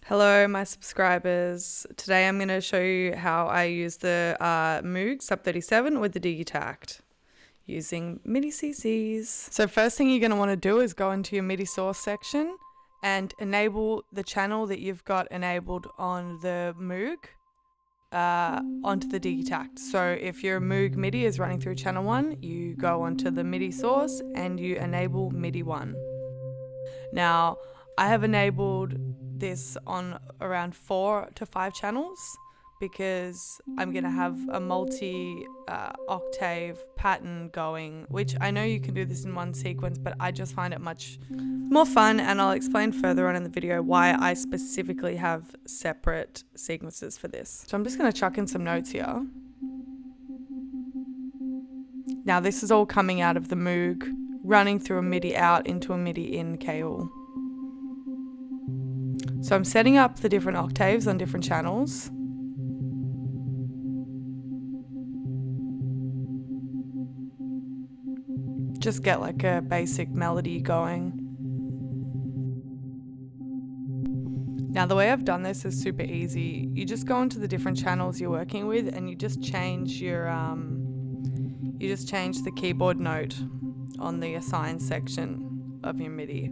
Hello, my subscribers. Today I'm going to show you how I use the Moog Sub37 with the Digitakt using Midi CCs. So first thing you're going to want to do is go into your MIDI source section and enable the channel that you've got enabled on the Moog onto the Digitakt. So if your Moog MIDI is running through channel 1, you go onto the MIDI source and you enable MIDI 1. Now, I have enabled this on around 4 to 5 channels because I'm going to have a multi-octave pattern going, which I know you can do this in one sequence, but I just find it much more fun, and I'll explain further on in the video why I specifically have separate sequences for this. So I'm just going to chuck in some notes here. Now this is all coming out of the Moog, running through a MIDI out into a MIDI in cable. So I'm setting up the different octaves on different channels. Just get like a basic melody going. Now the way I've done this is super easy. You just go into the different channels you're working with and you just change your the keyboard note on the assign section of your MIDI.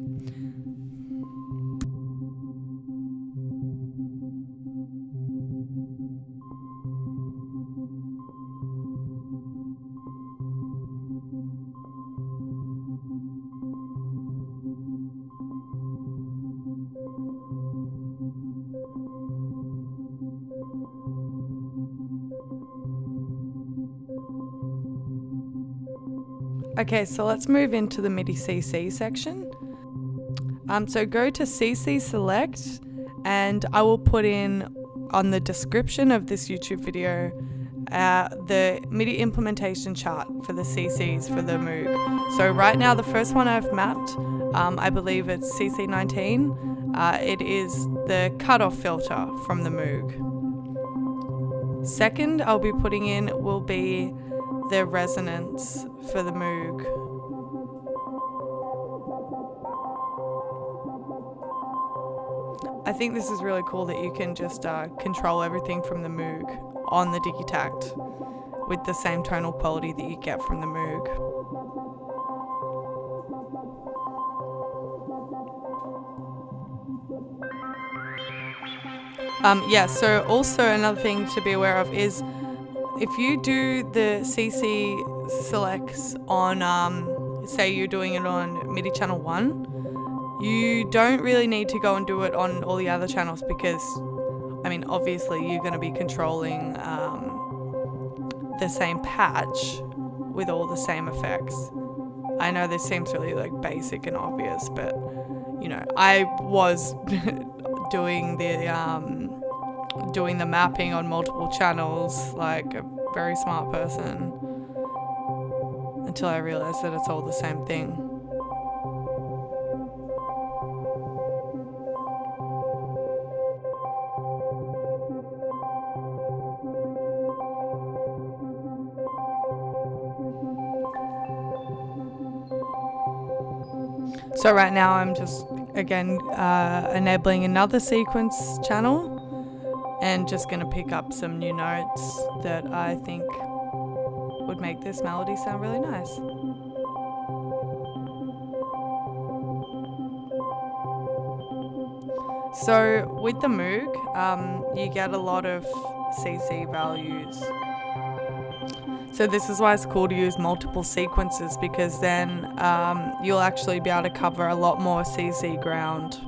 Okay, so let's move into the Midi CC section. So go to CC Select, and I will put in on the description of this YouTube video the MIDI implementation chart for the CCs for the Moog. So right now the first one I've mapped, I believe it's CC19. It is the cutoff filter from the Moog. Second I'll be putting in will be the resonance for the Moog. I think this is really cool that you can just control everything from the Moog on the Digitakt with the same tonal quality that you get from the Moog. So also another thing to be aware of is if you do the CC selects on, say you're doing it on MIDI channel 1, you don't really need to go and do it on all the other channels because, I mean, obviously you're going to be controlling the same patch with all the same effects. I know this seems really like basic and obvious, but you know, I was doing the mapping on multiple channels like a very smart person until I realized that it's all the same thing. So right now I'm just again enabling another sequence channel and just going to pick up some new notes that I think would make this melody sound really nice. So with the Moog, you get a lot of CC values. So this is why it's cool to use multiple sequences, because then you'll actually be able to cover a lot more CC ground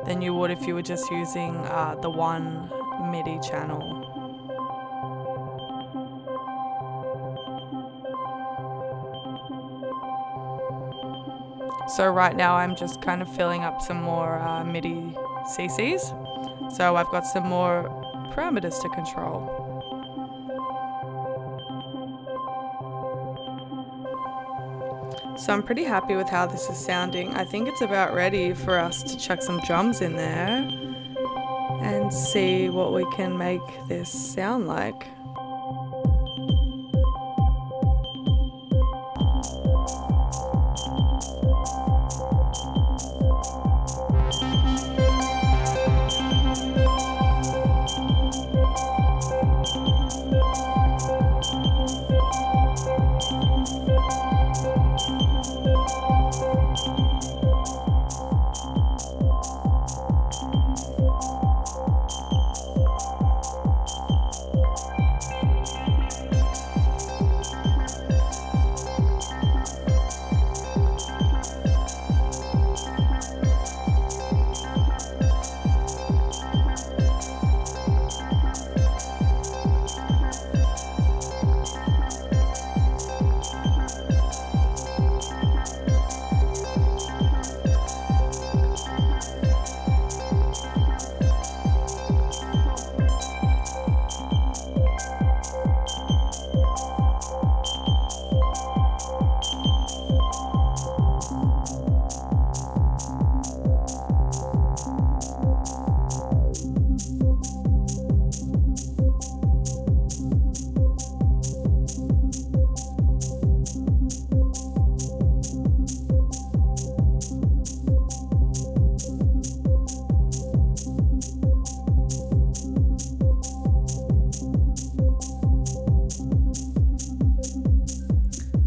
than you would if you were just using the one MIDI channel. So right now I'm just kind of filling up some more MIDI CCs. So I've got some more parameters to control. So I'm pretty happy with how this is sounding. I think it's about ready for us to chuck some drums in there and see what we can make this sound like.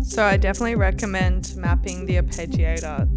So I definitely recommend mapping the arpeggiator.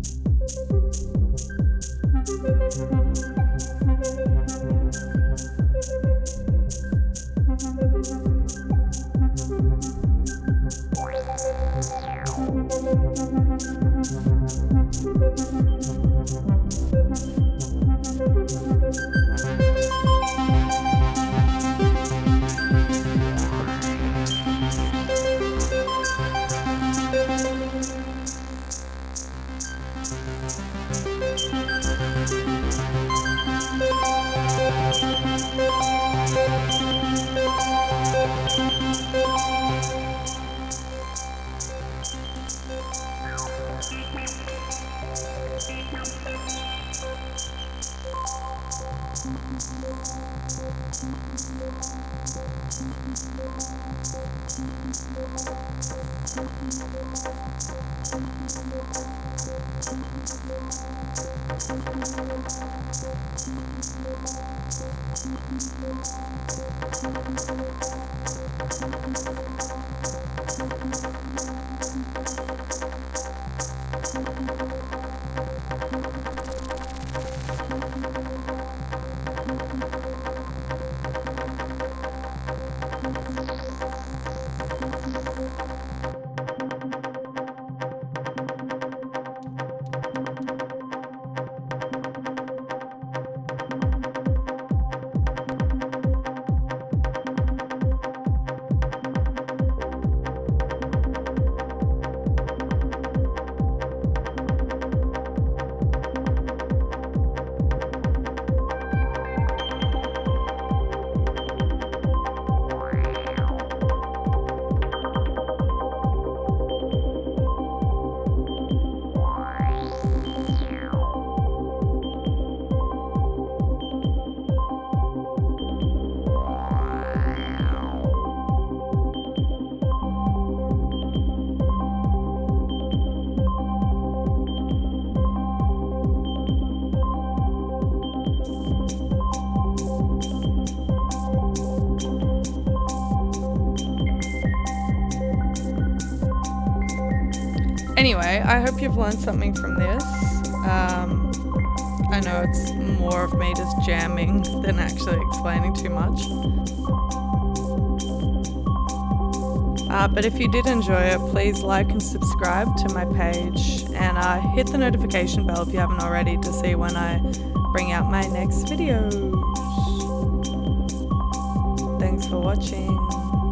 Anyway, I hope you've learned something from this. I know it's more of me just jamming than actually explaining too much. But if you did enjoy it, please like and subscribe to my page, and hit the notification bell if you haven't already to see when I bring out my next videos. Thanks for watching.